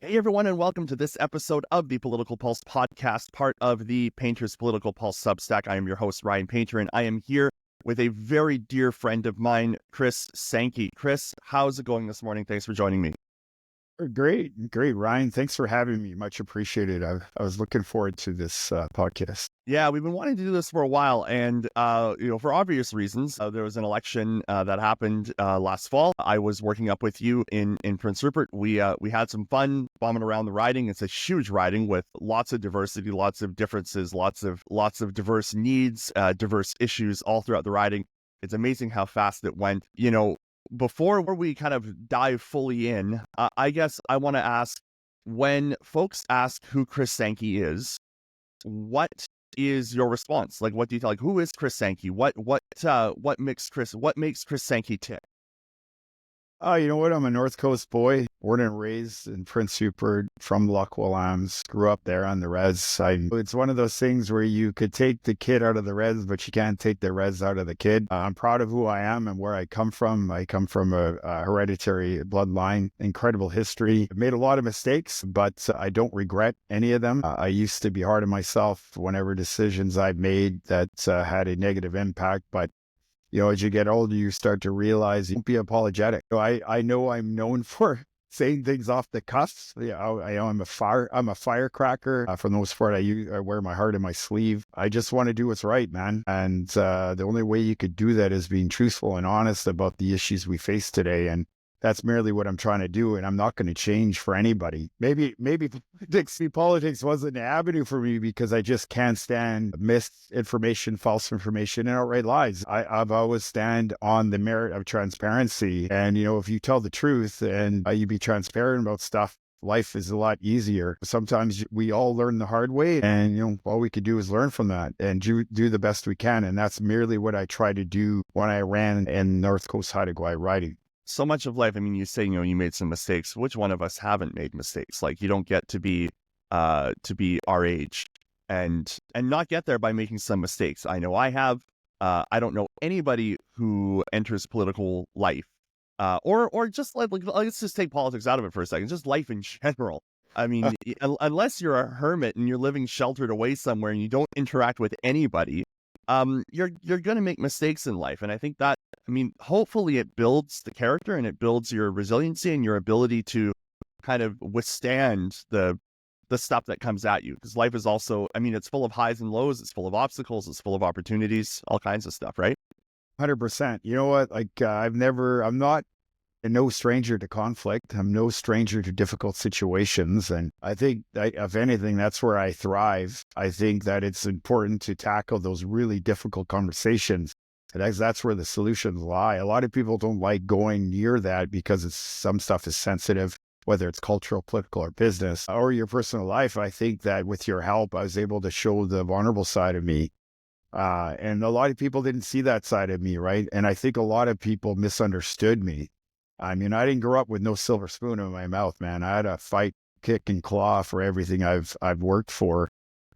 Hey everyone, and welcome to this episode of the Political Pulse podcast, part of the Painter's Political Pulse Substack. I am your host, Ryan Painter, and I am here with a very dear friend of mine, Chris Sankey. Chris, how's it going this morning? Thanks for joining me. Great, Ryan. Thanks for having me. Much appreciated. I was looking forward to this podcast. Yeah, we've been wanting to do this for a while, and for obvious reasons. There was an election that happened last fall. I was working up with you in Prince Rupert. We had some fun bombing around the riding. It's a huge riding with lots of diversity, lots of differences, lots of diverse needs, diverse issues all throughout the riding. It's amazing how fast it went. Before we kind of dive fully in, I guess I want to ask, when folks ask who Chris Sankey is, what is your response? Like, what do you tell? Like, who is Chris Sankey? What makes Chris Sankey tick? You know what? I'm a North Coast boy, born and raised in Prince Rupert, from Loch grew up there on the res. It's one of those things where you could take the kid out of the res, but you can't take the res out of the kid. I'm proud of who I am and where I come from. I come from a hereditary bloodline, incredible history. I've made a lot of mistakes, but I don't regret any of them. I used to be hard on myself whenever decisions I've made that had a negative impact, but as you get older, you start to realize you don't be apologetic. I know I'm known for saying things off the cuff. I'm a firecracker. For the most part, I wear my heart in my sleeve. I just want to do what's right, man. And the only way you could do that is being truthful and honest about the issues we face today. And that's merely what I'm trying to do, and I'm not going to change for anybody. Maybe politics wasn't an avenue for me because I just can't stand misinformation, false information, and outright lies. I've always stand on the merit of transparency, and if you tell the truth and you be transparent about stuff, life is a lot easier. Sometimes we all learn the hard way, and all we could do is learn from that and do the best we can, and that's merely what I try to do when I ran in North Coast Haida Gwaii riding. So much of life, I mean, you say, you made some mistakes. Which one of us haven't made mistakes? Like, you don't get to be our age and not get there by making some mistakes. I know I have. I don't know anybody who enters political life, or just like, let's just take politics out of it for a second, just life in general. I mean, unless you're a hermit and you're living sheltered away somewhere and you don't interact with anybody, you're going to make mistakes in life. And I think that, hopefully it builds the character and it builds your resiliency and your ability to kind of withstand the stuff that comes at you. Because life is also, it's full of highs and lows. It's full of obstacles. It's full of opportunities, all kinds of stuff, right? 100%. You know what? Like, I'm not no stranger to conflict. I'm no stranger to difficult situations. And I think, if anything, that's where I thrive. I think that it's important to tackle those really difficult conversations. And that's where the solutions lie. A lot of people don't like going near that because some stuff is sensitive, whether it's cultural, political, or business, or your personal life. I think that with your help, I was able to show the vulnerable side of me. And a lot of people didn't see that side of me, right? And I think a lot of people misunderstood me. I didn't grow up with no silver spoon in my mouth, man. I had to fight, kick, and claw for everything I've worked for.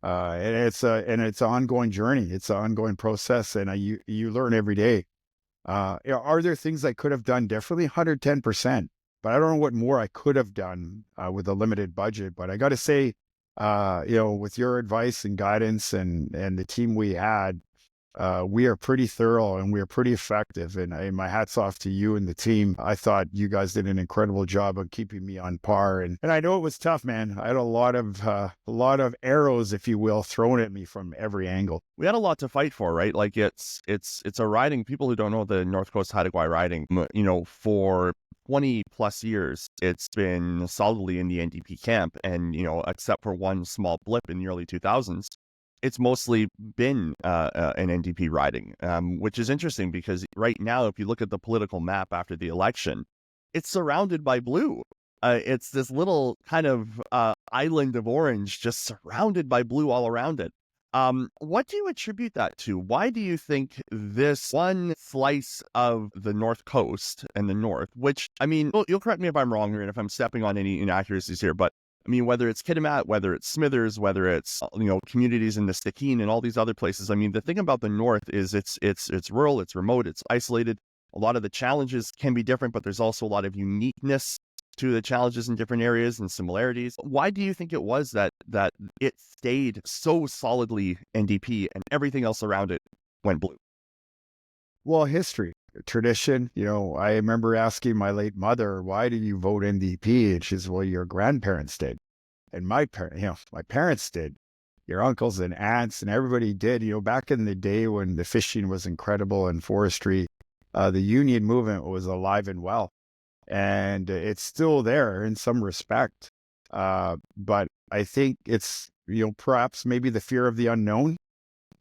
And it's an ongoing journey. It's an ongoing process, and you learn every day. Are there things I could have done differently? 110%. But I don't know what more I could have done with a limited budget. But I got to say, with your advice and guidance and the team we had, we are pretty thorough and we are pretty effective. And my hat's off to you and the team. I thought you guys did an incredible job of keeping me on par. And I know it was tough, man. I had a lot of arrows, if you will, thrown at me from every angle. We had a lot to fight for, right? Like, it's a riding. People who don't know the North Coast Haida Gwaii riding, for 20 plus years, it's been solidly in the NDP camp. And, except for one small blip in the early 2000s, it's mostly been an NDP riding, which is interesting because right now, if you look at the political map after the election, it's surrounded by blue. It's this little kind of island of orange just surrounded by blue all around it. What do you attribute that to? Why do you think this one slice of the North Coast and the North, which, you'll correct me if I'm wrong here and if I'm stepping on any inaccuracies here, but whether it's Kitimat, whether it's Smithers, whether it's, communities in the Stikine and all these other places. The thing about the North is it's rural, it's remote, it's isolated. A lot of the challenges can be different, but there's also a lot of uniqueness to the challenges in different areas and similarities. Why do you think it was that it stayed so solidly NDP and everything else around it went blue? Well, history, tradition. I remember asking my late mother, "Why did you vote NDP?" And she says, "Well, your grandparents did, and my parents did. Your uncles and aunts and everybody did. Back in the day when the fishing was incredible and forestry, the union movement was alive and well, and it's still there in some respect. But I think it's perhaps maybe the fear of the unknown.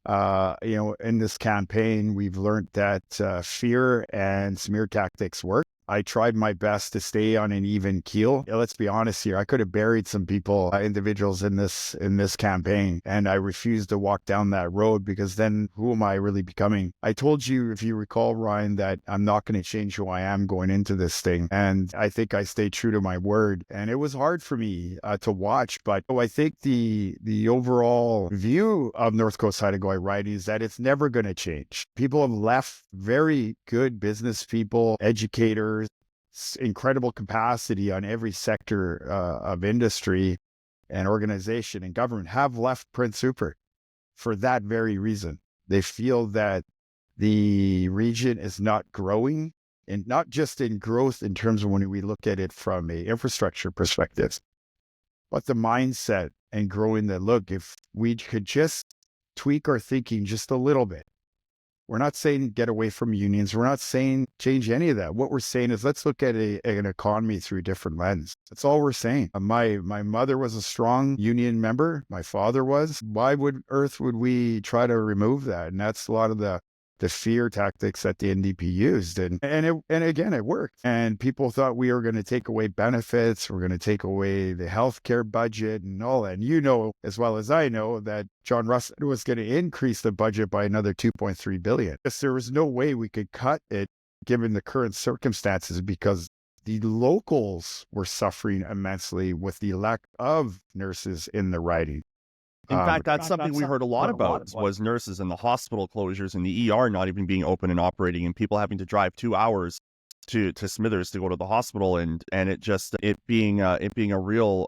In this campaign, we've learned that fear and smear tactics work. I tried my best to stay on an even keel. Let's be honest here. I could have buried some people, individuals in this campaign, and I refused to walk down that road because then who am I really becoming? I told you, if you recall, Ryan, that I'm not going to change who I am going into this thing, and I think I stayed true to my word. And it was hard for me to watch, but I think the overall view of North Coast Haida Gwaii riding is that it's never going to change. People have left, very good business people, educators, incredible capacity on every sector of industry and organization and government have left Prince Rupert for that very reason. They feel that the region is not growing, and not just in growth in terms of when we look at it from a infrastructure perspective, but the mindset and growing that, look, if we could just tweak our thinking just a little bit. We're not saying get away from unions. We're not saying change any of that. What we're saying is let's look at an economy through a different lens. That's all we're saying. My mother was a strong union member. My father was. Why would we try to remove that? And that's a lot of the fear tactics that the NDP used. And again, it worked. And people thought we were going to take away benefits. We're going to take away the healthcare budget and all that. And as well as I know, that John Russell was going to increase the budget by another $2.3 billion. There was no way we could cut it given the current circumstances, because the locals were suffering immensely with the lack of nurses in the riding. In fact, that's something we heard a lot about, was nurses and the hospital closures and the ER not even being open and operating, and people having to drive 2 hours to Smithers to go to the hospital, and it being a real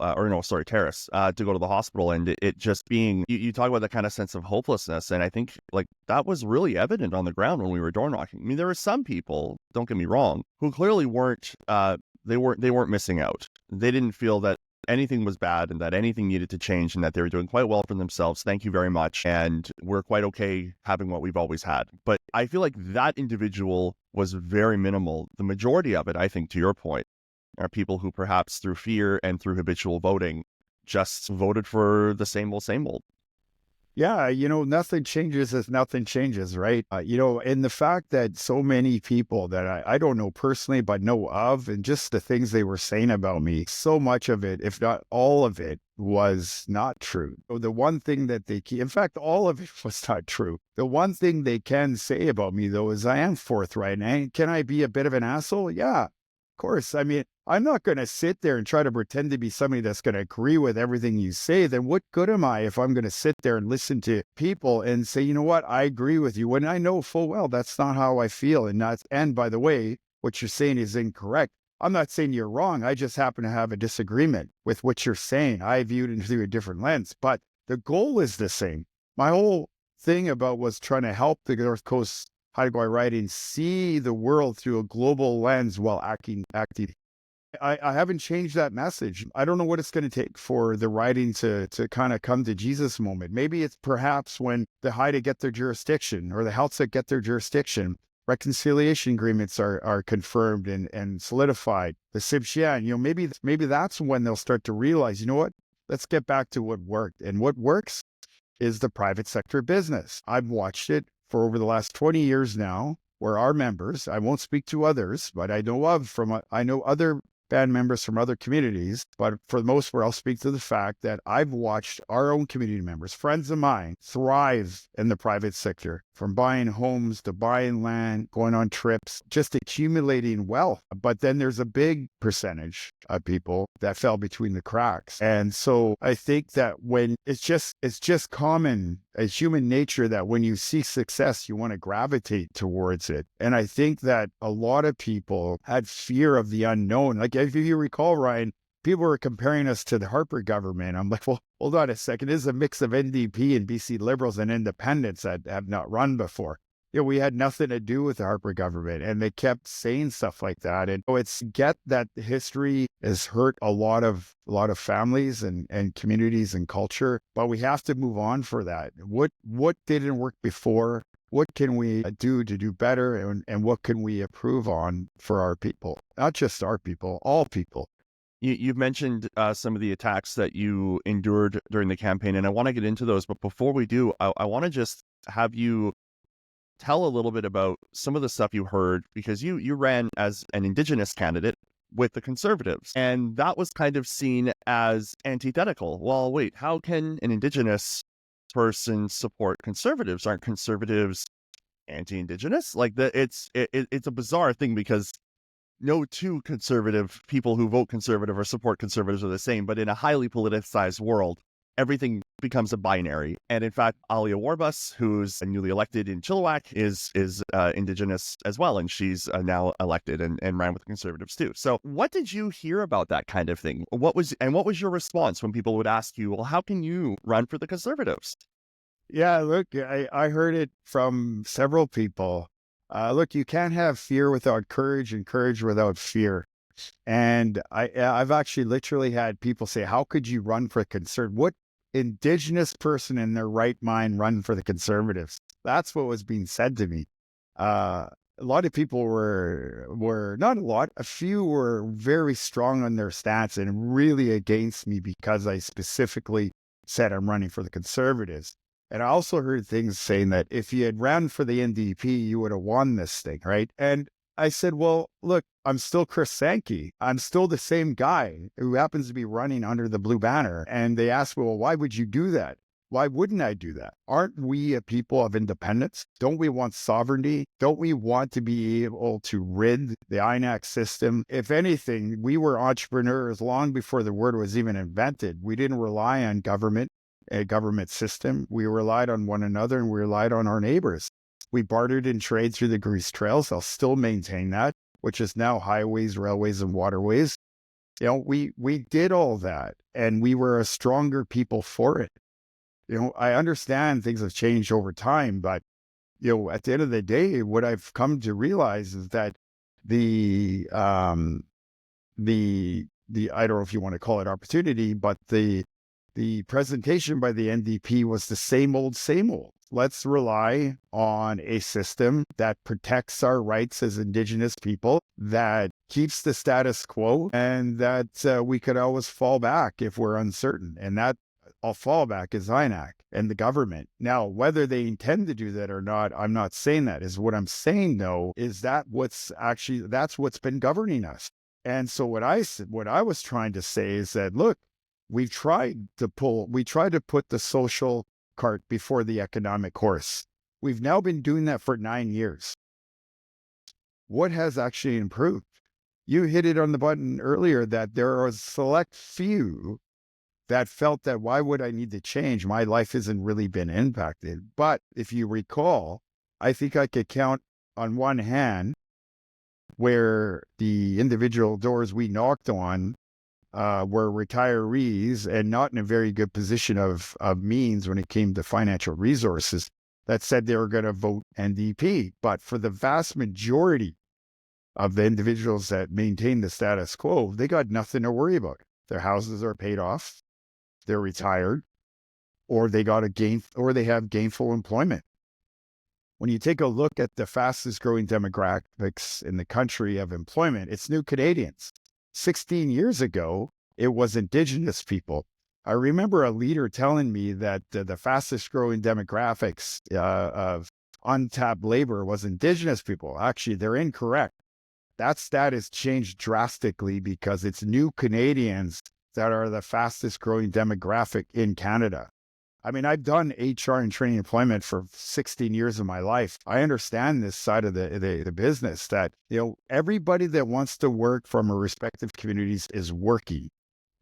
Terrace to go to the hospital, and it just being, you talk about that kind of sense of hopelessness, and I think like that was really evident on the ground when we were door knocking. I mean, there were some people, don't get me wrong, who clearly weren't missing out. They didn't feel that anything was bad and that anything needed to change, and that they were doing quite well for themselves. Thank you very much. And we're quite okay having what we've always had. But I feel like that individual was very minimal. The majority of it, I think, to your point, are people who perhaps through fear and through habitual voting just voted for the same old. Yeah, nothing changes as nothing changes, right? And the fact that so many people that I don't know personally, but know of, and just the things they were saying about me, so much of it, if not all of it, was not true. So the one thing that in fact, all of it was not true. The one thing they can say about me, though, is I am forthright. And can I be a bit of an asshole? Yeah, of course. I mean, I'm not going to sit there and try to pretend to be somebody that's going to agree with everything you say. Then what good am I if I'm going to sit there and listen to people and say, you know what, I agree with you, when I know full well that's not how I feel. And by the way, what you're saying is incorrect. I'm not saying you're wrong. I just happen to have a disagreement with what you're saying. I viewed it through a different lens, but the goal is the same. My whole thing was trying to help the North Coast Haida Gwaii riding see the world through a global lens while acting. I haven't changed that message. I don't know what it's going to take for the riding to kind of come to Jesus moment. Maybe it's perhaps when the Haida get their jurisdiction, or the Healthset get their jurisdiction, reconciliation agreements are confirmed and solidified. The Sibshan, maybe that's when they'll start to realize, you know what, let's get back to what worked. And what works is the private sector business. I've watched it for over the last 20 years now, where our members, I won't speak to others, but I know other band members from other communities, but for the most part, I'll speak to the fact that I've watched our own community members, friends of mine, thrive in the private sector, from buying homes to buying land, going on trips, just accumulating wealth. But then there's a big percentage of people that fell between the cracks. And so I think that when it's just common as human nature that when you see success, you want to gravitate towards it. And I think that a lot of people had fear of the unknown. Like if you recall, Ryan, people were comparing us to the Harper government. I'm like, well, hold on a second. This is a mix of NDP and BC Liberals and independents that have not run before. We had nothing to do with the Harper government. And they kept saying stuff like that. And it's get that history has hurt a lot of families and communities and culture. But we have to move on for that. What didn't work before? What can we do to do better? And what can we improve on for our people? Not just our people, all people. You've mentioned some of the attacks that you endured during the campaign, and I want to get into those. But before we do, I want to just have you tell a little bit about some of the stuff you heard, because you ran as an Indigenous candidate with the Conservatives, and that was kind of seen as antithetical. Well, wait, how can an Indigenous person support Conservatives? Aren't Conservatives anti-Indigenous? Like it's a bizarre thing, because no two conservative people who vote conservative or support conservatives are the same, but in a highly politicized world, everything becomes a binary. And in fact, Alia Warbus, who's newly elected in Chilliwack, is Indigenous as well, and she's now elected and ran with the Conservatives too. So what did you hear about that kind of thing? What was your response when people would ask you, well, how can you run for the Conservatives? Yeah, look, I heard it from several people. Look, you can't have fear without courage and courage without fear. And I've actually literally had people say, how could you run for what Indigenous person in their right mind run for the Conservatives? That's what was being said to me. A lot of people were not a lot, a few were very strong on their stance and really against me because I specifically said I'm running for the Conservatives. And I also heard things saying that if you had ran for the NDP, you would have won this thing, right? And I said, well, look, I'm still Chris Sankey. I'm still the same guy who happens to be running under the blue banner. And they asked me, well, why would you do that? Why wouldn't I do that? Aren't we a people of independence? Don't we want sovereignty? Don't we want to be able to rid the INAC system? If anything, we were entrepreneurs long before the word was even invented. We didn't rely on a government system. We relied on one another and we relied on our neighbors. We bartered in trade through the grease trails. I'll still maintain that, which is now highways, railways, and waterways. We did all that, and we were a stronger people for it. I understand things have changed over time, but at the end of the day, what I've come to realize is that the I don't know if you want to call it opportunity, but the presentation by the NDP was the same old, same old. Let's rely on a system that protects our rights as Indigenous people, that keeps the status quo, and that we could always fall back if we're uncertain. And that fallback is INAC and the government. Now, whether they intend to do that or not, I'm not saying that. Is what I'm saying, though, is that's what's been governing us. And so what I was trying to say is that, look, we tried to put the social cart before the economic horse. We've now been doing that for 9 years. What has actually improved? You hit it on the button earlier that there are a select few that felt that why would I need to change? My life hasn't really been impacted. But if you recall, I think I could count on one hand where the individual doors we knocked on were retirees and not in a very good position of means when it came to financial resources that said they were going to vote NDP. But for the vast majority of the individuals that maintain the status quo, they got nothing to worry about. Their houses are paid off, they're retired, or they have gainful employment. When you take a look at the fastest growing demographics in the country of employment, it's new Canadians. 16 years ago, it was Indigenous people. I remember a leader telling me that the fastest growing demographics of untapped labor was Indigenous people. Actually, they're incorrect. That stat has changed drastically because it's new Canadians that are the fastest growing demographic in Canada. I mean, I've done HR and training employment for 16 years of my life. I understand this side of the business that, everybody that wants to work from a respective communities is working.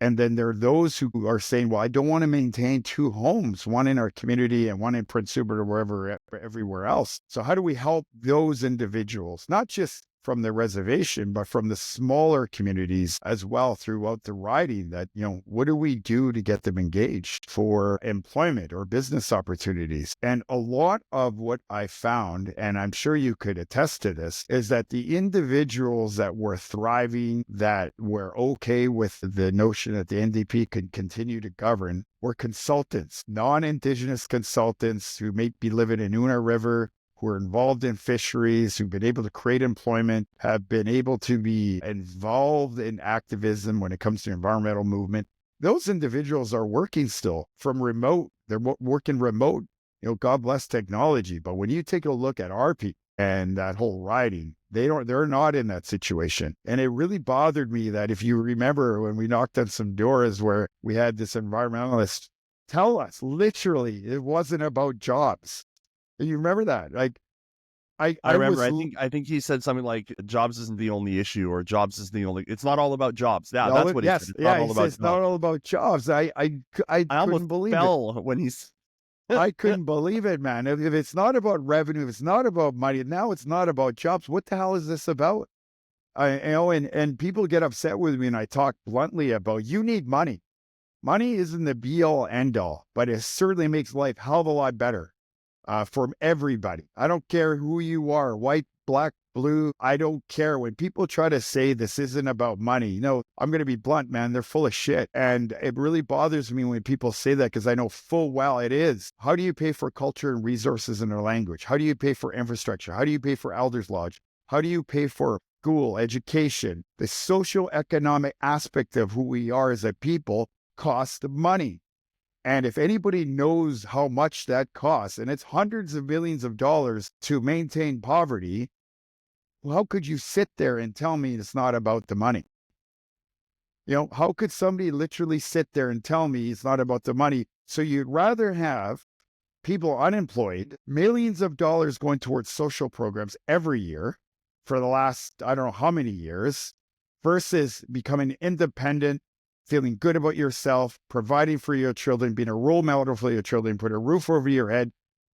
And then there are those who are saying, well, I don't want to maintain two homes, one in our community and one in Prince Rupert or wherever, everywhere else. So how do we help those individuals, not just from the reservation, but from the smaller communities as well throughout the riding that, what do we do to get them engaged for employment or business opportunities? And a lot of what I found, and I'm sure you could attest to this, is that the individuals that were thriving, that were okay with the notion that the NDP could continue to govern, were consultants, non-Indigenous consultants who may be living in Una River, who are involved in fisheries, who've been able to create employment, have been able to be involved in activism when it comes to environmental movement. Those individuals are working still from remote. They're working remote. God bless technology. But when you take a look at our people and that whole riding, they're not in that situation. And it really bothered me that, if you remember when we knocked on some doors where we had this environmentalist tell us literally it wasn't about jobs. You remember that? Like, I remember. I think he said something like, "Jobs isn't the only issue," or "Jobs isn't the only." It's not all about jobs. Yeah, that's what he said. It's not all about it's not all about jobs. I couldn't believe it. When he's. I couldn't believe it, man. If it's not about revenue, if it's not about money, now it's not about jobs. What the hell is this about? And people get upset with me, and I talk bluntly about, you need money. Money isn't the be all end all, but it certainly makes life a hell of a lot better. For everybody. I don't care who you are, white, black, blue. I don't care. When people try to say this isn't about money, I'm going to be blunt, man. They're full of shit. And it really bothers me when people say that, because I know full well it is. How do you pay for culture and resources in their language? How do you pay for infrastructure? How do you pay for elders lodge? How do you pay for school, education? The socio-economic aspect of who we are as a people costs money. And if anybody knows how much that costs, and it's hundreds of millions of dollars to maintain poverty, well, how could you sit there and tell me it's not about the money? How could somebody literally sit there and tell me it's not about the money? So you'd rather have people unemployed, millions of dollars going towards social programs every year for the last, I don't know how many years, versus becoming independent, feeling good about yourself, providing for your children, being a role model for your children, put a roof over your head,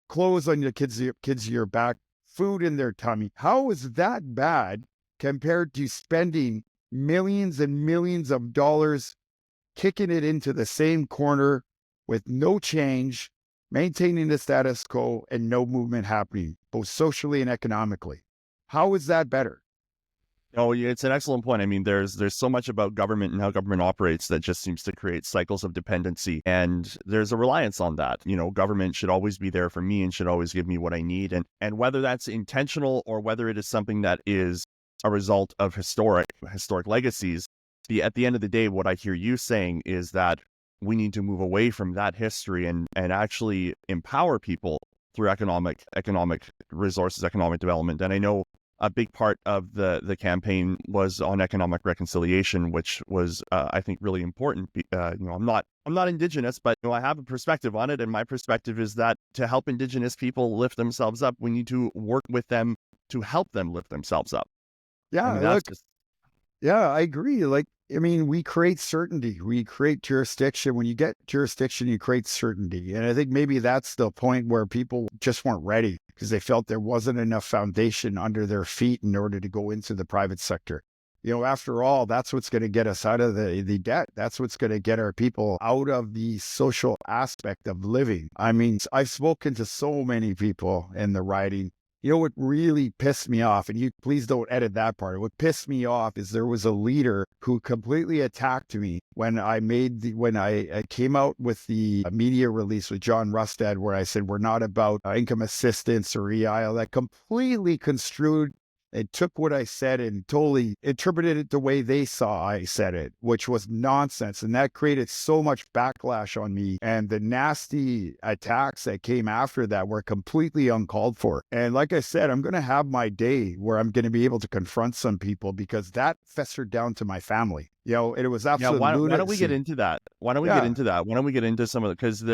clothes on your kids' your back, food in their tummy. How is that bad compared to spending millions and millions of dollars, kicking it into the same corner with no change, maintaining the status quo and no movement happening, both socially and economically? How is that better? Oh, yeah, it's an excellent point. I mean, there's so much about government and how government operates that just seems to create cycles of dependency. And there's a reliance on that. Government should always be there for me and should always give me what I need. And whether that's intentional or whether it is something that is a result of historic legacies, at the end of the day, what I hear you saying is that we need to move away from that history and actually empower people through economic resources, economic development. And I know a big part of the campaign was on economic reconciliation, which was, I think, really important. I'm not Indigenous, but I have a perspective on it, and my perspective is that to help Indigenous people lift themselves up, we need to work with them to help them lift themselves up. Yeah, yeah, I agree. We create certainty. We create jurisdiction. When you get jurisdiction, you create certainty. And I think maybe that's the point where people just weren't ready because they felt there wasn't enough foundation under their feet in order to go into the private sector. After all, that's what's going to get us out of the debt. That's what's going to get our people out of the social aspect of living. I mean, I've spoken to so many people in the riding. What really pissed me off, and you please don't edit that part. What pissed me off is there was a leader who completely attacked me when I came out with the media release with John Rustad, where I said we're not about income assistance or EIL. That completely construed It took what I said and totally interpreted it the way they saw I said it, which was nonsense. And that created so much backlash on me. And the nasty attacks that came after that were completely uncalled for. And like I said, I'm going to have my day where I'm going to be able to confront some people because that festered down to my family. You know, it was Yeah, absolute why don't we get lunacy. into that? Why don't we get Yeah. into that? Why don't we get into some of the, because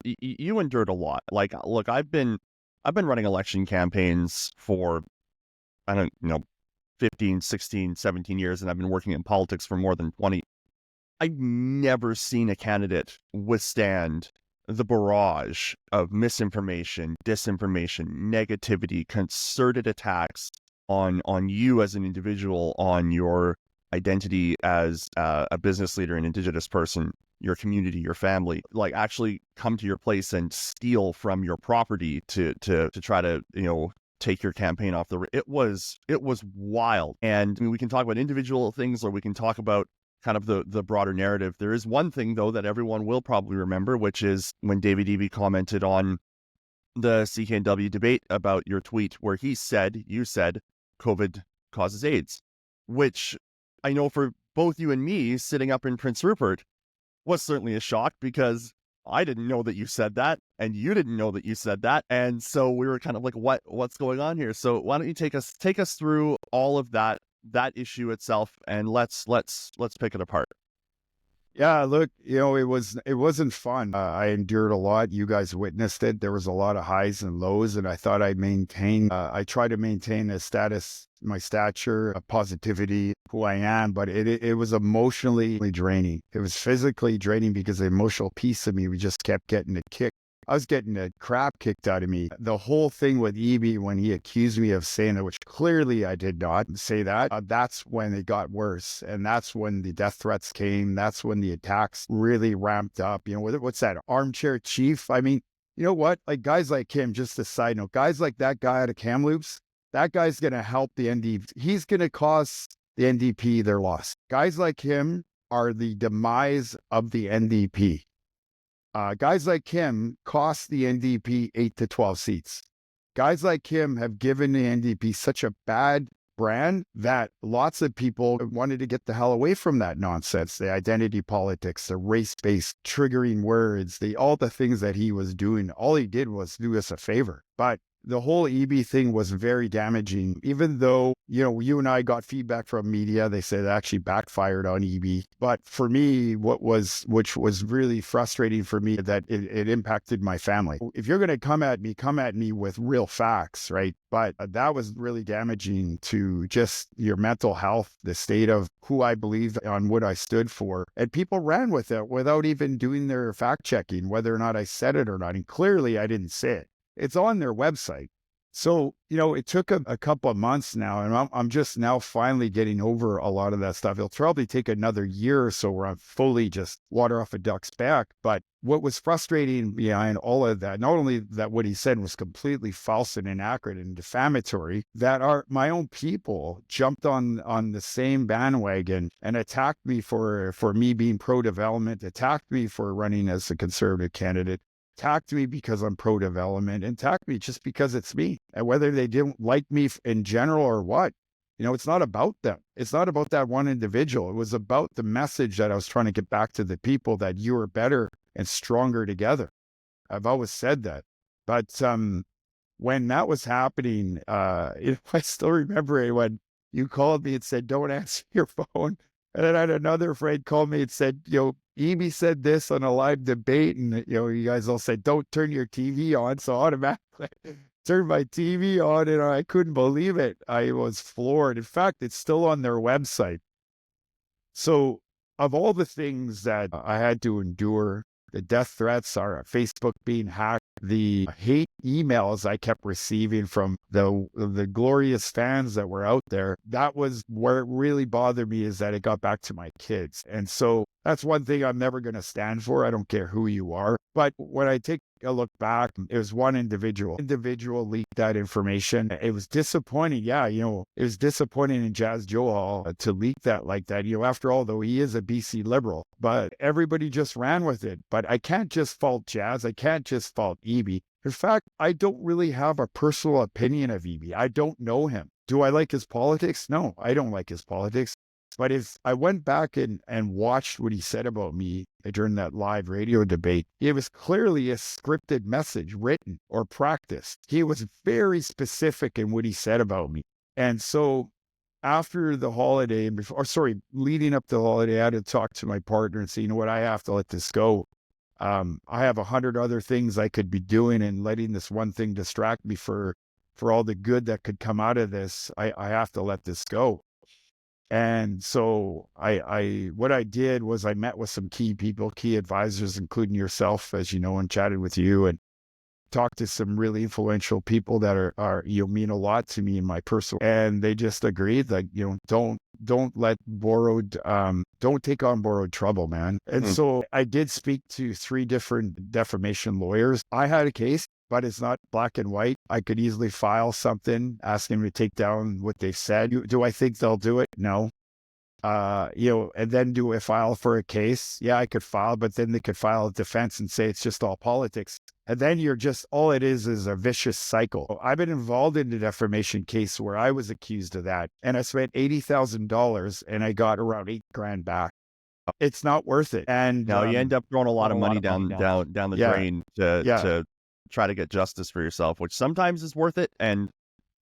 you endured a lot. Like, look, I've been running election campaigns for, I don't know, 15, 16, 17 years, and I've been working in politics for more than 20. I've never seen a candidate withstand the barrage of misinformation, disinformation, negativity, concerted attacks on you as an individual, on your identity as a business leader, an Indigenous person, your community, your family, like actually come to your place and steal from your property to try to, take your campaign off it was wild. And I mean, we can talk about individual things, or we can talk about kind of the broader narrative. There is one thing though that everyone will probably remember, which is when David Eby commented on the CKNW debate about your tweet where you said COVID causes AIDS, which I know for both you and me sitting up in Prince Rupert was certainly a shock, because I didn't know that you said that, and you didn't know that you said that, and so we were kind of like, what's going on here? So why don't you take us through all of that issue itself, and let's pick it apart. Yeah, look, it wasn't fun. I endured a lot. You guys witnessed it. There was a lot of highs and lows, and I thought I try to maintain a status, my stature, a positivity, who I am, but it was emotionally draining. It was physically draining because the emotional piece of me, we just kept getting it kicked. I was getting the crap kicked out of me. The whole thing with Eby, when he accused me of saying it, which clearly I did not say that, that's when it got worse. And that's when the death threats came. That's when the attacks really ramped up. What's that? Armchair chief? I mean, you know what? Like guys like him, just a side note, guys like that guy out of Kamloops, that guy's going to help the NDP. He's going to cause the NDP their loss. Guys like him are the demise of the NDP. Guys like him cost the NDP 8 to 12 seats. Guys like him have given the NDP such a bad brand that lots of people wanted to get the hell away from that nonsense. The identity politics, the race-based triggering words, all the things that he was doing. All he did was do us a favor. But the whole Eby thing was very damaging, even though, you and I got feedback from media. They said it actually backfired on Eby. But for me, which was really frustrating for me, that it impacted my family. If you're going to come at me with real facts, right? But that was really damaging to just your mental health, the state of who I believed on what I stood for. And people ran with it without even doing their fact checking, whether or not I said it or not. And clearly I didn't say it. It's on their website. So, it took a couple of months now, and I'm just now finally getting over a lot of that stuff. It'll probably take another year or so where I'm fully just water off a duck's back. But what was frustrating behind all of that, not only that what he said was completely false and inaccurate and defamatory, that my own people jumped on the same bandwagon and attacked me for me being pro-development, attacked me for running as a conservative candidate, attacked me because I'm pro-development, and attacked me just because it's me. And whether they didn't like me in general or what, it's not about them. It's not about that one individual. It was about the message that I was trying to get back to the people, that you are better and stronger together. I've always said that. But when that was happening, I still remember it when you called me and said, don't answer your phone. And then I had another friend call me and said, Eby said this on a live debate, and you guys all said, don't turn your TV on. So automatically turned my TV on, and I couldn't believe it. I was floored. In fact, it's still on their website. So of all the things that I had to endure, the death threats, our Facebook being hacked, the hate emails I kept receiving from the glorious fans that were out there, that was where it really bothered me, is that it got back to my kids. And so that's one thing I'm never going to stand for. I don't care who you are. But when I take a look back, it was one individual leaked that information. It was disappointing. Yeah, it was disappointing in Jazz Johal to leak that like that. After all, though, he is a BC Liberal, but everybody just ran with it. But I can't just fault Jazz. I can't just fault Eby. In fact, I don't really have a personal opinion of EB. I don't know him. Do I like his politics? No, I don't like his politics. But if I went back and watched what he said about me during that live radio debate, it was clearly a scripted message, written or practiced. He was very specific in what he said about me. And so after the holiday and before, or sorry, leading up to the holiday, I had to talk to my partner and say, you know what, I have to let this go. I have 100 other things I could be doing, and letting this one thing distract me for all the good that could come out of this. I have to let this go. And so what I did was I met with some key people, key advisors, including yourself, as you know, and chatted with you and talked to some really influential people that are mean a lot to me in my personal, and they just agreed that, don't let borrowed, don't take on borrowed trouble, man. And so I did speak to 3 different defamation lawyers. I had a case, but it's not black and white. I could easily file something asking them to take down what they said. Do I think they'll do it? No. And then do I file for a case? Yeah, I could file, but then they could file a defense and say it's just all politics. And then all it is a vicious cycle. I've been involved in a defamation case where I was accused of that, and I spent $80,000 and I got around $8,000 back. It's not worth it. And now you end up throwing a lot of money down the drain to try to get justice for yourself, which sometimes is worth it, and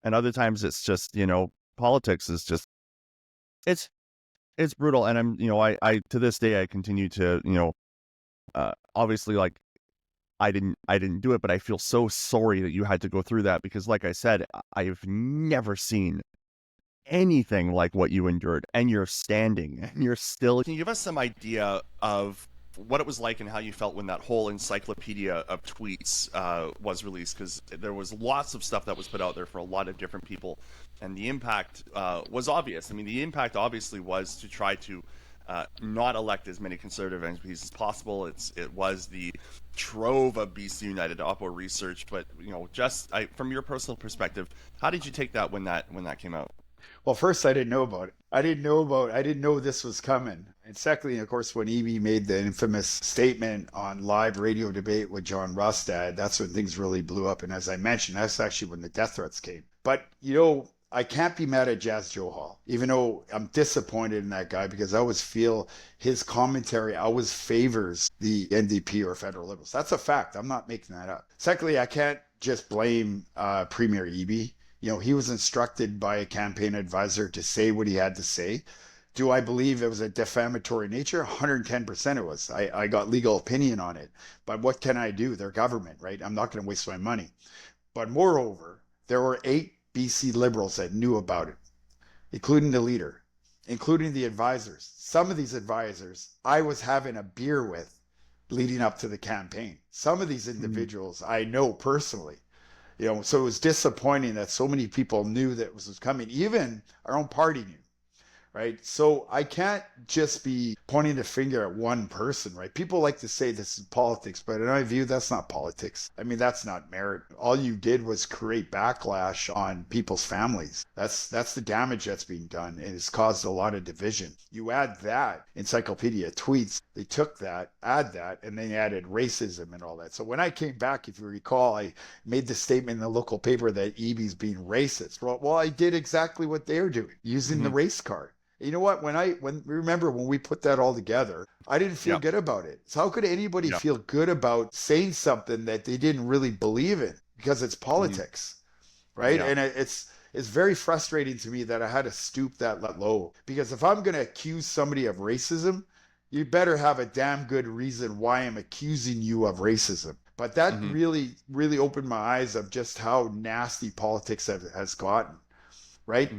other times it's just, politics is just, it's brutal. And I to this day I continue to, obviously, like, I didn't do it, but I feel so sorry that you had to go through that, because like I said, I've never seen anything like what you endured, and you're standing and you're still. Can you give us some idea of what it was like and how you felt when that whole encyclopedia of tweets was released? Because there was lots of stuff that was put out there for a lot of different people, and the impact was obvious. I mean, the impact obviously was to try to not elect as many conservative MPs as possible. It was the trove of BC United Oppo research, but from your personal perspective, how did you take that when that came out? Well, first, I didn't know about it. I didn't know this was coming. And secondly, of course, when Evie made the infamous statement on live radio debate with John Rustad, that's when things really blew up. And as I mentioned, that's actually when the death threats came. But, I can't be mad at Jazz Joe Hall, even though I'm disappointed in that guy, because I always feel his commentary always favors the NDP or federal liberals. That's a fact. I'm not making that up. Secondly, I can't just blame Premier Eby. He was instructed by a campaign advisor to say what he had to say. Do I believe it was a defamatory nature? 110% it was. I got legal opinion on it. But what can I do? They're government, right? I'm not going to waste my money. But moreover, there were 8 BC Liberals that knew about it, including the leader, including the advisors. Some of these advisors I was having a beer with leading up to the campaign. Some of these individuals I know personally. So it was disappointing that so many people knew that this was coming. Even our own party knew, right? So I can't just be pointing the finger at one person, right? People like to say this is politics, but in my view, that's not politics. I mean, that's not merit. All you did was create backlash on people's families. That's the damage that's being done, and it's caused a lot of division. You add that encyclopedia tweets, they took that, add that, and they added racism and all that. So when I came back, if you recall, I made the statement in the local paper that Eby's being racist. Well, I did exactly what they're doing, using the race card. You know what? When we put that all together, I didn't feel good about it. So how could anybody feel good about saying something that they didn't really believe in? Because it's politics, right? And it's very frustrating to me that I had to stoop that low. Because if I'm going to accuse somebody of racism, you better have a damn good reason why I'm accusing you of racism. But that really, really opened my eyes of just how nasty politics has gotten, right?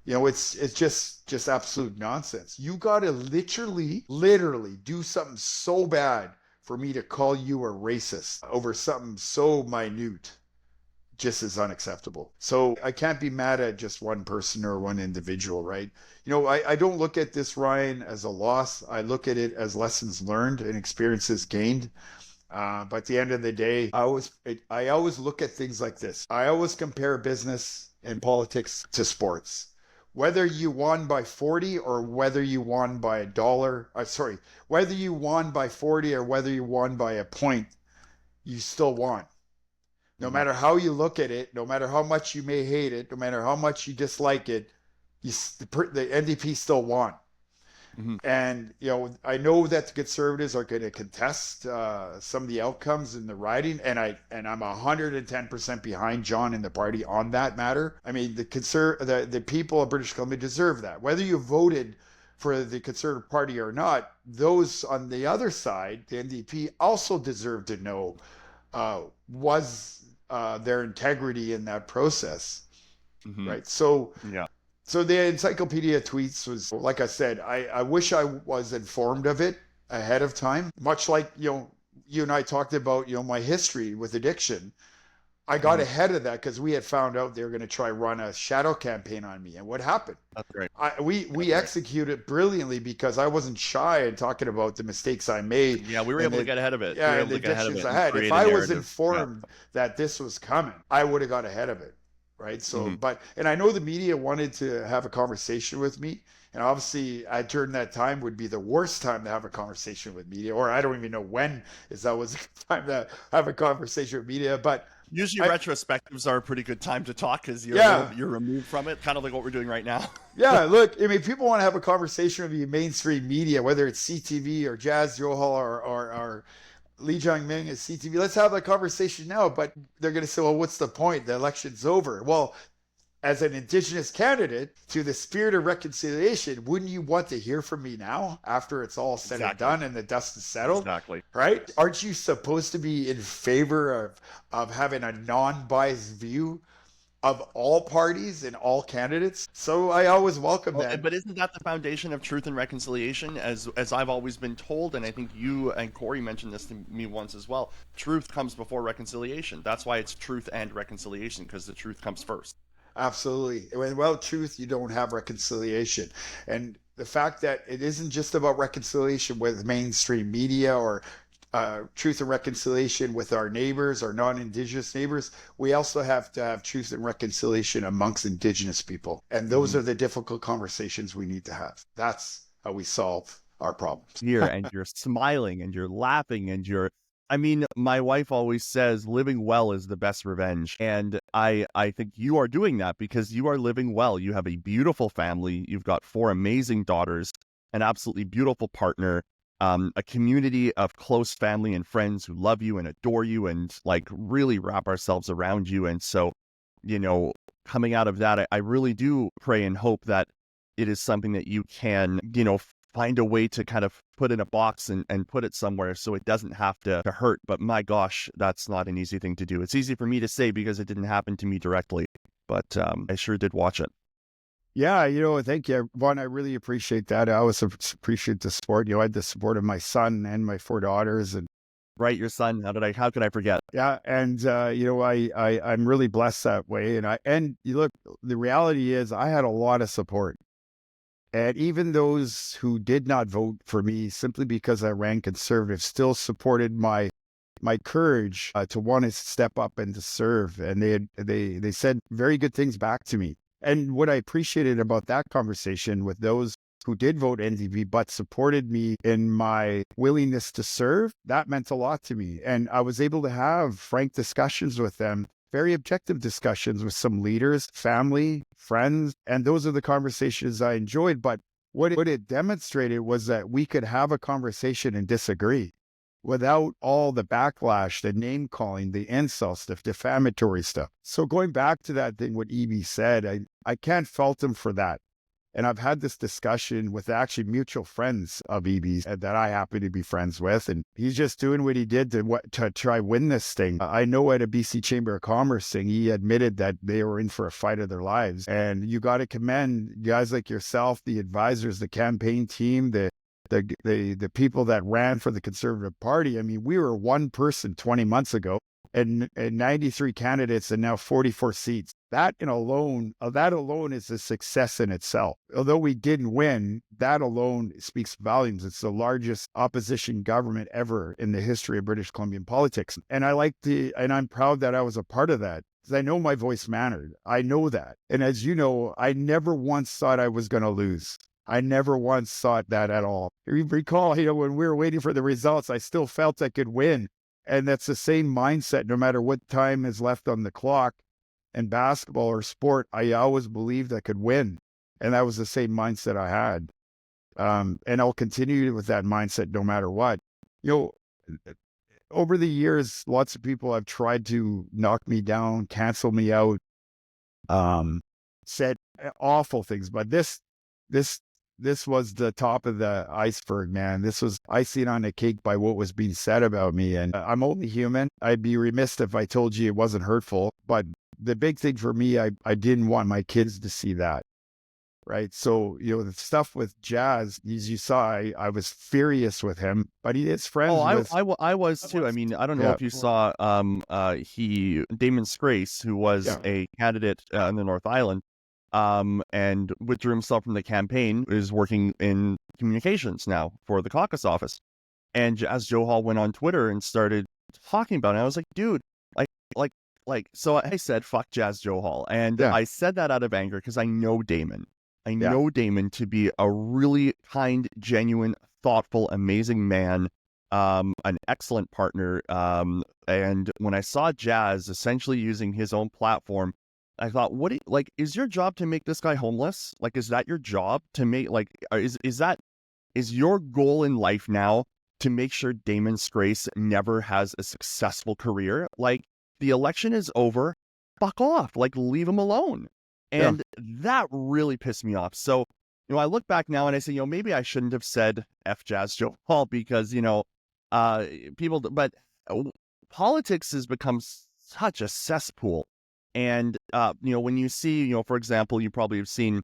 It's just absolute nonsense. You got to literally do something so bad for me to call you a racist over something so minute. Just is unacceptable. So I can't be mad at just one person or one individual, right? I don't look at this, Ryan, as a loss. I look at it as lessons learned and experiences gained. But at the end of the day, I always look at things like this. I always compare business and politics to sports. Whether you won by 40 or whether you won by whether you won by 40 or whether you won by a point, you still won. No matter how you look at it, no matter how much you may hate it, no matter how much you dislike it, the NDP still won. Mm-hmm. And, I know that the Conservatives are going to contest some of the outcomes in the riding, and I'm 110% behind John and the party on that matter. I mean, the people of British Columbia deserve that. Whether you voted for the Conservative Party or not, those on the other side, the NDP, also deserve to know was their integrity in that process, Mm-hmm. right? So Yeah. so the encyclopedia tweets was, like I said, I wish I was informed of it ahead of time. Much like, you and I talked about, my history with addiction. I got Mm-hmm. ahead of that because we had found out they were going to try run a shadow campaign on me. And what happened? That's right. We executed brilliantly because I wasn't shy in talking about the mistakes I made. Yeah, we were able to get ahead of it. Yeah, We were and able the to get ahead of addictions it I and had. create If a I was narrative. informed that this was coming, I would have got ahead of it. Right. So, Mm-hmm. and I know the media wanted to have a conversation with me. And obviously, during that time would be the worst time to have a conversation with media, or I don't even know when that was the time to have a conversation with media. But usually retrospectives are a pretty good time to talk because you're removed from it, kind of like what we're doing right now. Yeah, look, I mean, people want to have a conversation with the mainstream media, whether it's CTV or Jazz Johal or Lee Jiang-ming is CTV. Let's have that conversation now. But they're going to say, well, what's the point? The election's over. Well, as an Indigenous candidate, to the spirit of reconciliation, wouldn't you want to hear from me now after it's all said and done and the dust is settled? Exactly. Right? Aren't you supposed to be in favor of having a non-biased view of all parties and all candidates? So I always welcome that. But isn't that the foundation of truth and reconciliation, as I've always been told? And I think you and Corey mentioned this to me once as well. Truth comes before reconciliation. That's why it's truth and reconciliation, because the truth comes first. Absolutely. Without truth, you don't have reconciliation. And the fact that it isn't just about reconciliation with mainstream media or truth and reconciliation with our neighbors, our non-Indigenous neighbors, we also have to have truth and reconciliation amongst Indigenous people. And those are the difficult conversations we need to have. That's how we solve our problems. Here, and you're smiling and you're laughing and I mean, my wife always says living well is the best revenge. And I think you are doing that because you are living well. You have a beautiful family. You've got 4 amazing daughters, an absolutely beautiful partner, a community of close family and friends who love you and adore you and like really wrap ourselves around you. And so, coming out of that, I really do pray and hope that it is something that you can, find a way to kind of put in a box and put it somewhere so it doesn't have to hurt. But my gosh, that's not an easy thing to do. It's easy for me to say because it didn't happen to me directly, but I sure did watch it. Yeah, thank you, Vaughn. I really appreciate that. I always appreciate the support. I had the support of my son and my 4 daughters, and right, your son. How could I forget? Yeah, and I'm really blessed that way. And you look, the reality is, I had a lot of support. And even those who did not vote for me simply because I ran conservative still supported my courage to want to step up and to serve. And they said very good things back to me. And what I appreciated about that conversation with those who did vote NDP but supported me in my willingness to serve, that meant a lot to me. And I was able to have frank discussions with them, very objective discussions with some leaders, family, friends, and those are the conversations I enjoyed. But what it demonstrated was that we could have a conversation and disagree without all the backlash, the name calling, the insults, the defamatory stuff. So going back to that thing, what EB said, I can't fault him for that. And I've had this discussion with actually mutual friends of EB's that I happen to be friends with. And he's just doing what he did to try win this thing. I know at a BC Chamber of Commerce thing, he admitted that they were in for a fight of their lives. And you got to commend guys like yourself, the advisors, the campaign team, the people that ran for the Conservative Party. I mean, we were one person 20 months ago and 93 candidates and now 44 seats. That alone is a success in itself. Although we didn't win, that alone speaks volumes. It's the largest opposition government ever in the history of British Columbian politics. And I'm proud that I was a part of that because I know my voice mattered. I know that. And as you know, I never once thought I was going to lose. I never once thought that at all. You recall, when we were waiting for the results, I still felt I could win. And that's the same mindset, no matter what time is left on the clock in basketball or sport. I always believed I could win. And that was the same mindset I had. And I'll continue with that mindset no matter what. You know, over the years, lots of people have tried to knock me down, cancel me out, said awful things, but this this was the top of the iceberg, man. This was icing on the cake by what was being said about me. And I'm only human. I'd be remiss if I told you it wasn't hurtful. But the big thing for me, I didn't want my kids to see that. Right. So, the stuff with Jazz, as you saw, I was furious with him, but he is friends Oh, with. I was too. I mean, I don't know Yeah. if you saw Damon Scrace, who was Yeah. a candidate in the North Island, and withdrew himself from the campaign, is working in communications now for the caucus office. And Jazz Johal went on Twitter and started talking about it. I was like, dude, like, like, so I said, fuck Jazz Johal. And Yeah. I said that out of anger because I know Damon. I Yeah. know Damon to be a really kind, genuine, thoughtful, amazing man, an excellent partner. And when I saw Jazz essentially using his own platform, I thought, is your job to make this guy homeless? Like, is that your job to make, is your goal in life now to make sure Damon Scrace never has a successful career? Like, the election is over, fuck off, like, leave him alone. And that really pissed me off. So, I look back now and I say, maybe I shouldn't have said F Jazz Johal because, but politics has become such a cesspool. And, when you see, for example, you probably have seen,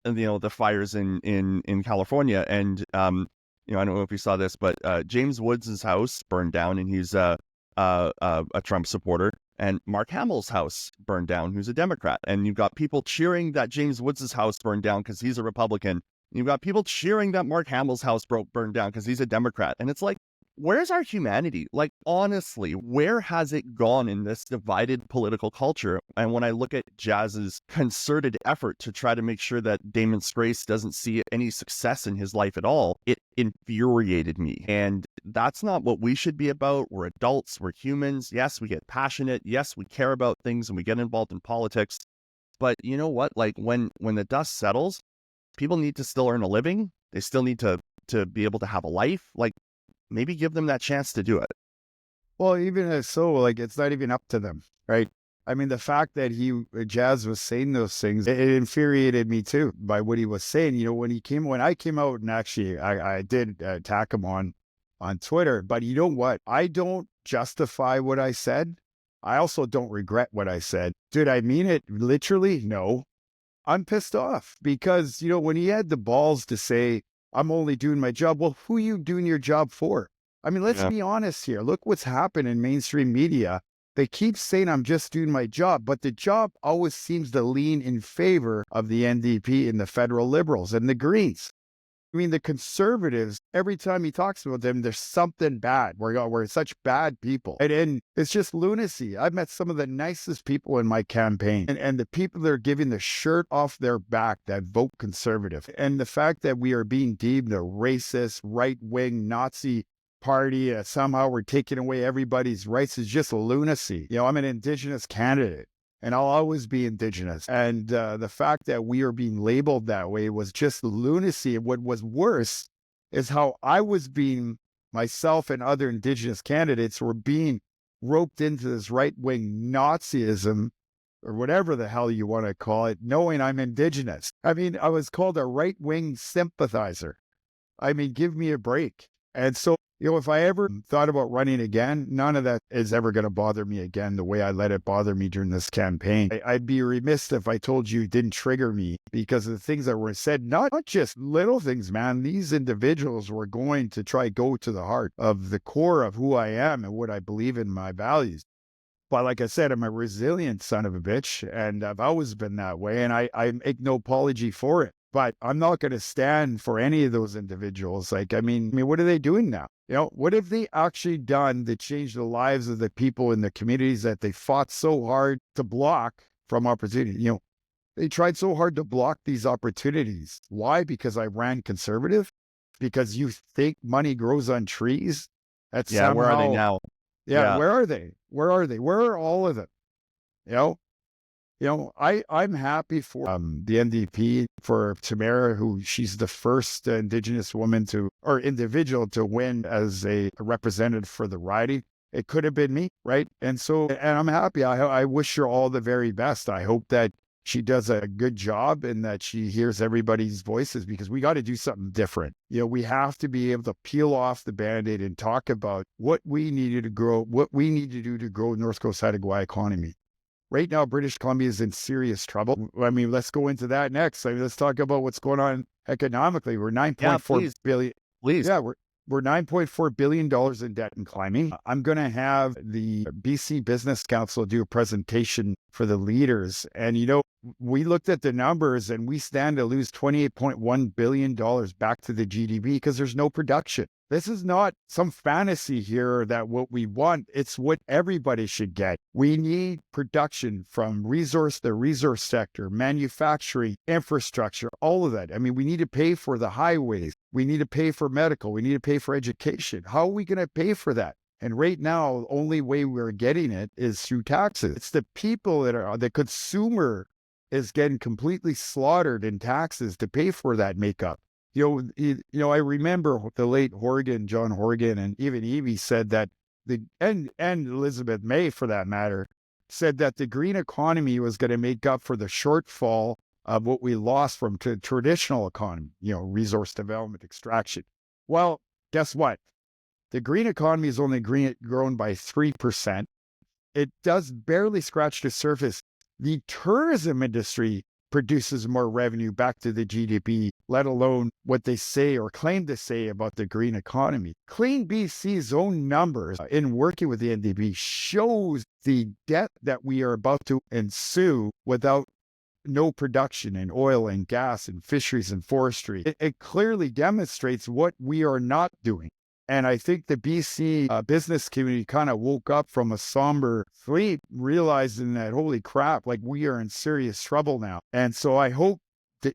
the fires in California. And, I don't know if you saw this, but James Woods' house burned down, and he's a Trump supporter. And Mark Hamill's house burned down, who's a Democrat. And you've got people cheering that James Woods' house burned down because he's a Republican. You've got people cheering that Mark Hamill's house burned down because he's a Democrat. And it's like, where's our humanity? Like, honestly, where has it gone in this divided political culture? And when I look at Jazz's concerted effort to try to make sure that Damon Scrace doesn't see any success in his life at all, it infuriated me. And that's not what we should be about. We're adults, we're humans. Yes, we get passionate. Yes, we care about things and we get involved in politics. But you know what? Like, when the dust settles, people need to still earn a living. They still need to be able to have a life. Like, maybe give them that chance to do it. Well, even as so, like, it's not even up to them, right? I mean, the fact that Jazz was saying those things, it infuriated me too by what he was saying. When I came out, and actually I did attack him on Twitter, but you know what? I don't justify what I said. I also don't regret what I said. Did I mean it literally? No. I'm pissed off because, when he had the balls to say, I'm only doing my job. Well, who are you doing your job for? I mean, let's be honest here. Look what's happened in mainstream media. They keep saying I'm just doing my job, but the job always seems to lean in favor of the NDP and the federal Liberals and the Greens. I mean, the Conservatives, every time he talks about them, there's something bad. We're such bad people. And it's just lunacy. I've met some of the nicest people in my campaign. And the people that are giving the shirt off their back that vote Conservative. And the fact that we are being deemed a racist, right-wing, Nazi party, somehow we're taking away everybody's rights is just lunacy. I'm an Indigenous candidate. And I'll always be Indigenous. And the fact that we are being labeled that way was just lunacy. And what was worse is how I was being, myself and other Indigenous candidates were being roped into this right-wing Nazism, or whatever the hell you want to call it, knowing I'm Indigenous. I mean, I was called a right-wing sympathizer. I mean, give me a break. And so, if I ever thought about running again, none of that is ever going to bother me again the way I let it bother me during this campaign. I'd be remiss if I told you it didn't trigger me because of the things that were said, not just little things, man. These individuals were going to try go to the heart of the core of who I am and what I believe in, my values. But like I said, I'm a resilient son of a bitch, and I've always been that way, and I make no apology for it. But I'm not going to stand for any of those individuals. Like, I mean, what are they doing now? What have they actually done to change the lives of the people in the communities that they fought so hard to block from opportunity? They tried so hard to block these opportunities. Why? Because I ran Conservative? Because you think money grows on trees? That's Yeah, where are they now? Yeah, Yeah. where are they? Where are they? Where are all of them? You know, I'm happy for the NDP, for Tamara, who she's the first Indigenous woman or individual to win as a representative for the riding. It could have been me, right? And I'm happy. I wish her all the very best. I hope that she does a good job and that she hears everybody's voices, because we got to do something different. We have to be able to peel off the Band-Aid and talk about what we needed to grow, what we need to do to grow North Coast Haida Gwaii economy. Right now, British Columbia is in serious trouble. I mean, let's go into that next. I mean, let's talk about what's going on economically. We're Yeah, 9.4 please. billion. Please. Yeah, we're $9.4 billion in debt and climbing. I'm going to have the BC Business Council do a presentation for the leaders. And, we looked at the numbers and we stand to lose $28.1 billion back to the GDP because there's no production. This is not some fantasy here that what we want. It's what everybody should get. We need production from the resource sector, manufacturing, infrastructure, all of that. I mean, we need to pay for the highways. We need to pay for medical. We need to pay for education. How are we going to pay for that? And right now, the only way we're getting it is through taxes. It's the people the consumer is getting completely slaughtered in taxes to pay for that makeup. I remember the late John Horgan, and even Evie said that and Elizabeth May, for that matter, said that the green economy was going to make up for the shortfall of what we lost from traditional economy, resource development, extraction. Well, guess what? The green economy is only grown by 3%. It does barely scratch the surface. The tourism industry produces more revenue back to the GDP, let alone what they say or claim to say about the green economy. Clean BC's own numbers in working with the NDP shows the debt that we are about to ensue without no production in oil and gas and fisheries and forestry. It clearly demonstrates what we are not doing. And I think the BC business community kind of woke up from a somber sleep, realizing that, holy crap, like we are in serious trouble now. And so I hope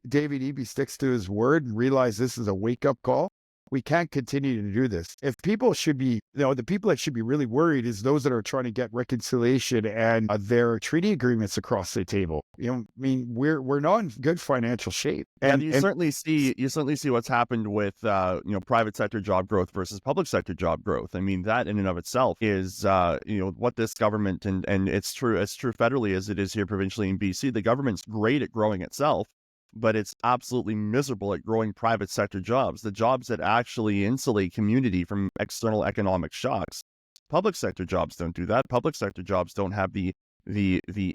David Eby sticks to his word and realize this is a wake-up call. We can't continue to do this. If people should be, the people that should be really worried is those that are trying to get reconciliation and their treaty agreements across the table. I mean, we're not in good financial shape. And you certainly see what's happened with private sector job growth versus public sector job growth. I mean, that in and of itself is what this government and it's true federally as it is here provincially in BC. The government's great at growing itself, but it's absolutely miserable at growing private sector jobs, the jobs that actually insulate community from external economic shocks. Public sector jobs don't do that. Public sector jobs don't have the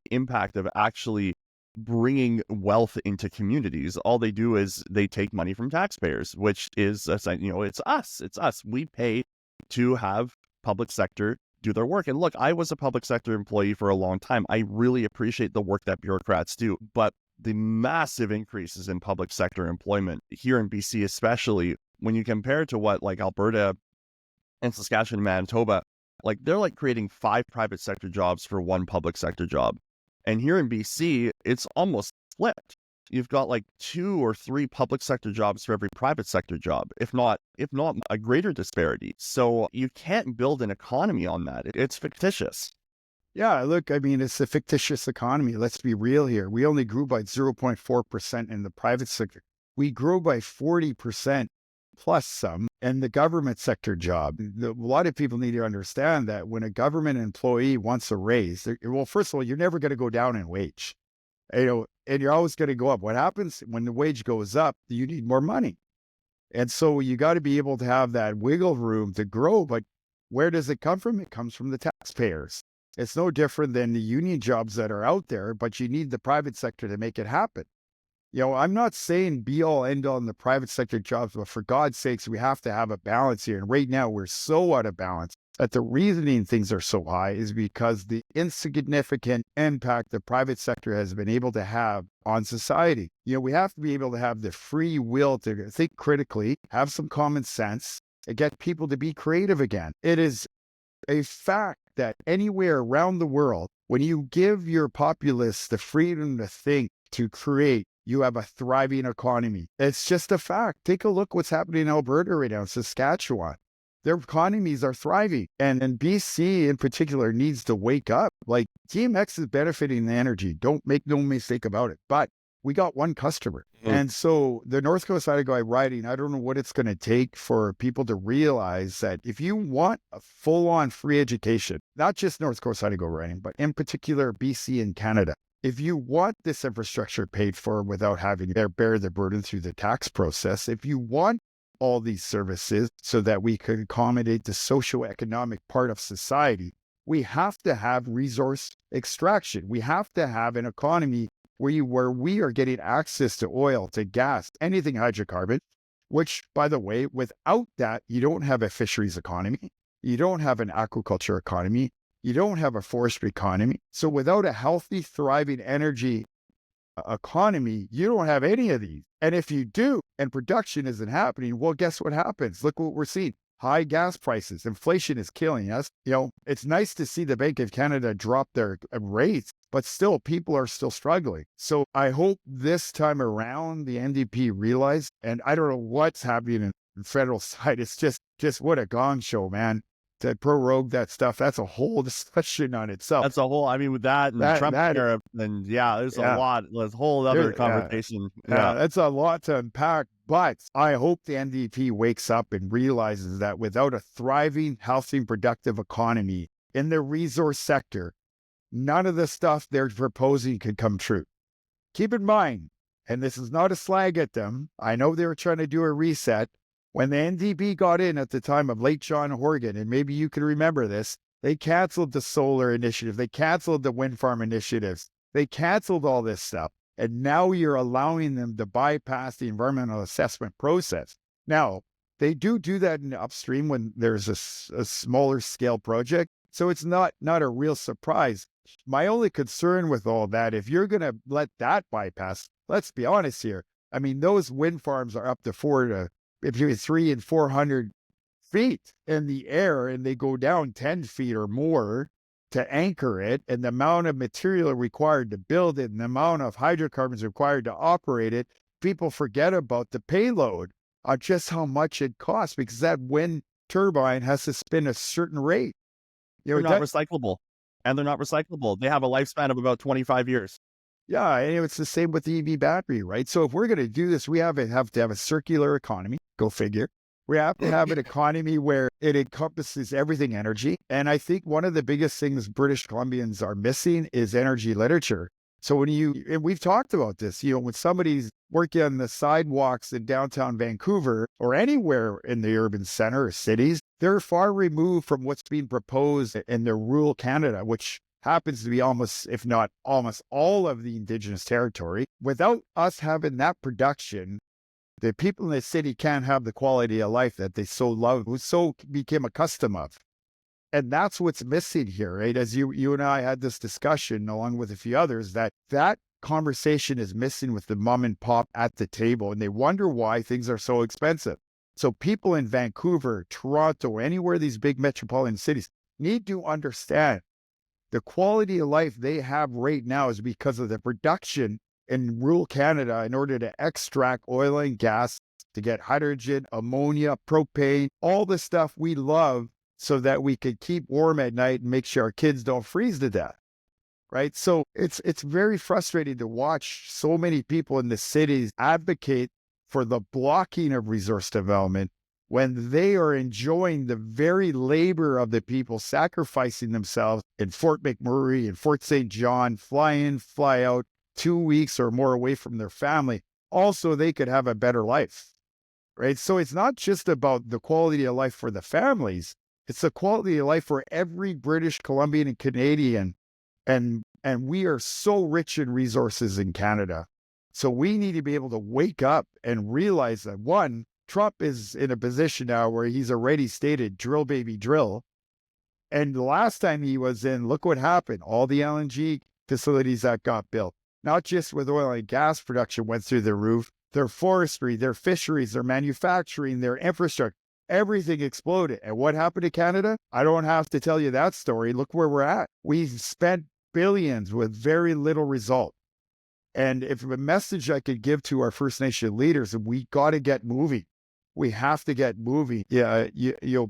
impact of actually bringing wealth into communities. All they do is they take money from taxpayers, which is, it's us. We pay to have public sector do their work. And look, I was a public sector employee for a long time. I really appreciate the work that bureaucrats do, but the massive increases in public sector employment here in BC, especially when you compare to what like Alberta and Saskatchewan and Manitoba, like they're like creating 5 private sector jobs for 1 public sector job. And here in BC, it's almost flipped. You've got like 2 or 3 public sector jobs for every private sector job, if not a greater disparity. So you can't build an economy on that. It's fictitious. Yeah, look, I mean, it's a fictitious economy. Let's be real here. We only grew by 0.4% in the private sector. We grew by 40% plus some in the government sector job. A lot of people need to understand that when a government employee wants a raise, well, first of all, you're never going to go down in wage, and you're always going to go up. What happens when the wage goes up? You need more money. And so you got to be able to have that wiggle room to grow. But where does it come from? It comes from the taxpayers. It's no different than the union jobs that are out there, but you need the private sector to make it happen. I'm not saying be all end all in the private sector jobs, but for God's sakes, we have to have a balance here. And right now we're so out of balance that the reasoning things are so high is because the insignificant impact the private sector has been able to have on society. We have to be able to have the free will to think critically, have some common sense, and get people to be creative again. It is a fact that anywhere around the world, when you give your populace the freedom to think, to create, you have a thriving economy. It's just a fact. Take a look what's happening in Alberta right now, Saskatchewan. their economies are thriving. And BC in particular needs to wake up. Like TMX is benefiting the energy. Don't make no mistake about it. But we got one customer. And so the North Coast Haida Gwaii riding, I don't know what it's going to take for people to realize that if you want a full-on free education, not just North Coast Haida Gwaii riding, but in particular BC and Canada, if you want this infrastructure paid for without having to bear the burden through the tax process, if you want all these services so that we could accommodate the socioeconomic part of society, we have to have resource extraction. We have to have an economy where we are getting access to oil, to gas, anything hydrocarbon, which, by the way, without that, you don't have a fisheries economy. You don't have an aquaculture economy. You don't have a forestry economy. So without a healthy, thriving energy economy, you don't have any of these. And if you do, and production isn't happening, well, guess what happens? Look what we're seeing. High gas prices. Inflation is killing us. You know, it's nice to see the Bank of Canada drop their rates, but still, people are still struggling. So I hope this time around, the NDP realize, and I don't know what's happening in the federal side. It's just what a gong show, man. To prorogue that stuff, that's a whole discussion on itself. That's a whole, I mean, with that and Trump era, and there's a lot, there's a whole other conversation. That's a lot to unpack, but I hope the NDP wakes up and realizes that without a thriving, healthy, productive economy in the resource sector, none of the stuff they're proposing could come true. Keep in mind, and this is not a slag at them, I know they were trying to do a reset. When the NDP got in at the time of late John Horgan, and maybe you can remember this, they canceled the solar initiative. They canceled the wind farm initiatives. They canceled all this stuff. And now you're allowing them to bypass the environmental assessment process. Now, they do that in the upstream when there's a smaller scale project. So it's not a real surprise. My only concern with all that, if you're going to let that bypass, let's be honest here. I mean, those wind farms are up to between 300 and 400 feet in the air, and they go down 10 feet or more to anchor it. And the amount of material required to build it and the amount of hydrocarbons required to operate it, people forget about the payload on just how much it costs, because that wind turbine has to spin a certain rate. They're not recyclable. And they're not recyclable. They have a lifespan of about 25 years. Yeah, and it's the same with the EV battery, right? So if we're going to do this, we have to have a circular economy. Go figure. We have to have an economy where it encompasses everything energy. And I think one of the biggest things British Columbians are missing is energy literature. So and we've talked about this, when somebody's working on the sidewalks in downtown Vancouver or anywhere in the urban center or cities, they're far removed from what's being proposed in the rural Canada, which happens to be almost, if not almost all of the Indigenous territory. Without us having that production, the people in the city can't have the quality of life that they so love, who so became accustomed of. And that's what's missing here, right? As you and I had this discussion, along with a few others, that conversation is missing with the mom and pop at the table, and they wonder why things are so expensive. So people in Vancouver, Toronto, anywhere these big metropolitan cities need to understand the quality of life they have right now is because of the production in rural Canada in order to extract oil and gas, to get hydrogen, ammonia, propane, all the stuff we love so that we could keep warm at night and make sure our kids don't freeze to death, right? So it's very frustrating to watch so many people in the cities advocate for the blocking of resource development when they are enjoying the very labor of the people sacrificing themselves in Fort McMurray and Fort St. John, fly in, fly out, 2 weeks or more away from their family. Also, they could have a better life, right? So it's not just about the quality of life for the families. It's the quality of life for every British Columbian and Canadian. And we are so rich in resources in Canada. So we need to be able to wake up and realize that, one, Trump is in a position now where he's already stated drill, baby, drill. And the last time he was in, look what happened. All the LNG facilities that got built, not just with oil and gas production went through the roof, their forestry, their fisheries, their manufacturing, their infrastructure, everything exploded. And what happened to Canada? I don't have to tell you that story. Look where we're at. We've spent billions with very little result. And if a message I could give to our First Nation leaders, we got to get moving. We have to get moving. Yeah,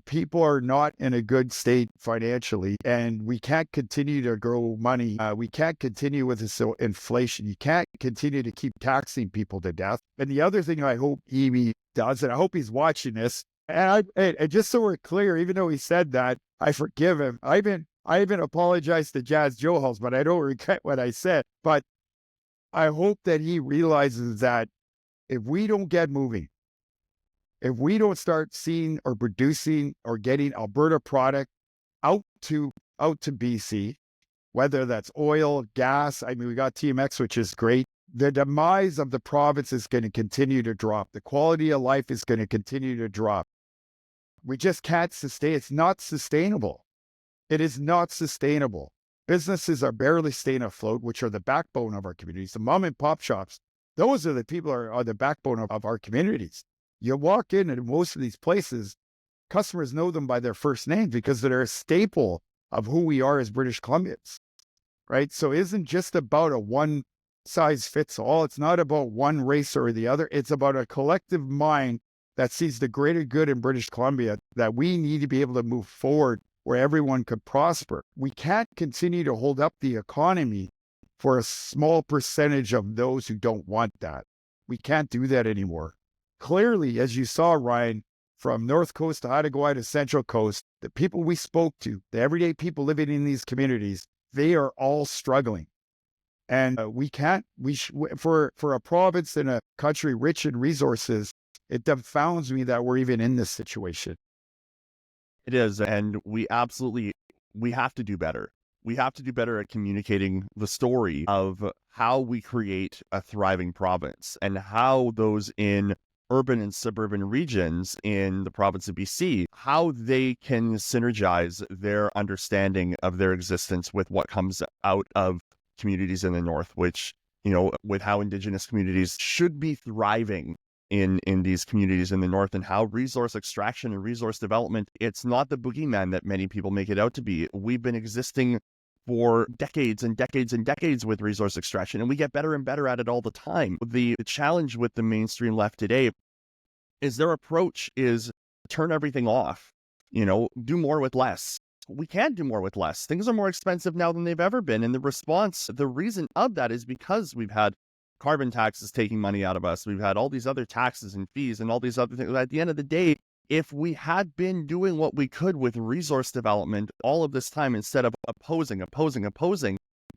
people are not in a good state financially, and we can't continue to grow money. We can't continue with this inflation. You can't continue to keep taxing people to death. And the other thing I hope Eby does, and I hope he's watching this, and just so we're clear, even though he said that, I forgive him. I even apologized to Jazz Johals, but I don't regret what I said. But I hope that he realizes that if we don't get moving, if we don't start seeing or producing or getting Alberta product out to BC, whether that's oil, gas, I mean, we got TMX, which is great. The demise of the province is going to continue to drop. The quality of life is going to continue to drop. We just can't sustain. It's not sustainable. It is not sustainable. Businesses are barely staying afloat, which are the backbone of our communities. The mom and pop shops, those are the people are the backbone of our communities. You walk in and most of these places, customers know them by their first name because they're a staple of who we are as British Columbians, right? So it isn't just about a one size fits all. It's not about one race or the other. It's about a collective mind that sees the greater good in British Columbia, that we need to be able to move forward where everyone could prosper. We can't continue to hold up the economy for a small percentage of those who don't want that. We can't do that anymore. Clearly, as you saw, Ryan, from North Coast to Haida Gwaii to Central Coast, the people we spoke to, the everyday people living in these communities, they are all struggling. And for a province and a country rich in resources, it dumbfounds me that we're even in this situation. It is, and we have to do better. We have to do better at communicating the story of how we create a thriving province and how those in urban and suburban regions in the province of BC, how they can synergize their understanding of their existence with what comes out of communities in the North, which, with how Indigenous communities should be thriving in these communities in the North, and how resource extraction and resource development, it's not the boogeyman that many people make it out to be. We've been existing for decades and decades and decades with resource extraction, and we get better and better at it all the time. The challenge with the mainstream left today is their approach is turn everything off, do more with less. We can't do more with less. Things are more expensive now than they've ever been. And the reason of that is because we've had carbon taxes taking money out of us. We've had all these other taxes and fees and all these other things. At the end of the day, if we had been doing what we could with resource development all of this time instead of opposing,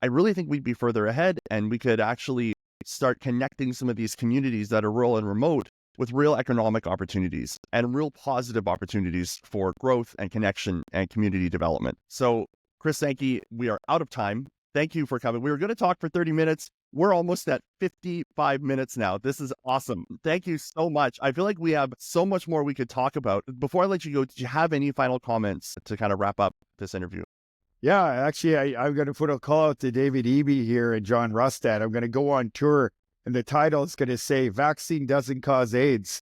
I really think we'd be further ahead, and we could actually start connecting some of these communities that are rural and remote with real economic opportunities and real positive opportunities for growth and connection and community development. So, Chris Sankey, we are out of time. Thank you for coming. We were going to talk for 30 minutes. We're almost at 55 minutes now. This is awesome. Thank you so much. I feel like we have so much more we could talk about. Before I let you go, did you have any final comments to kind of wrap up this interview? Yeah, actually, I'm going to put a call out to David Eby here and John Rustad. I'm going to go on tour, and the title is going to say, "Vaccine Doesn't Cause AIDS."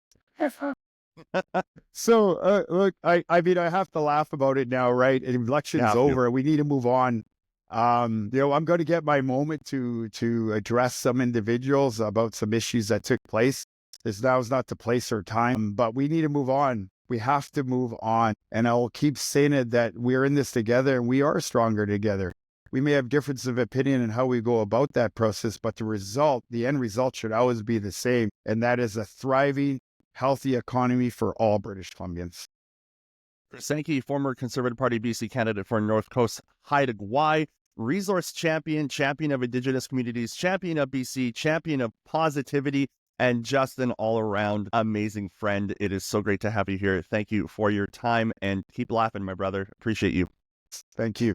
So, look, I mean, I have to laugh about it now, right? Election's over. We need to move on. I'm going to get my moment to address some individuals about some issues that took place. Now is not the place or time, but we need to move on. We have to move on. And I will keep saying it, that we're in this together and we are stronger together. We may have differences of opinion in how we go about that process, but the end result should always be the same. And that is a thriving, healthy economy for all British Columbians. Sankey, former Conservative Party BC candidate for North Coast Haida Gwaii, resource champion of Indigenous communities, champion of BC, champion of positivity, and just an all-around amazing friend. It is so great to have you here. Thank you for your time, and keep laughing, my brother. Appreciate you. Thank you.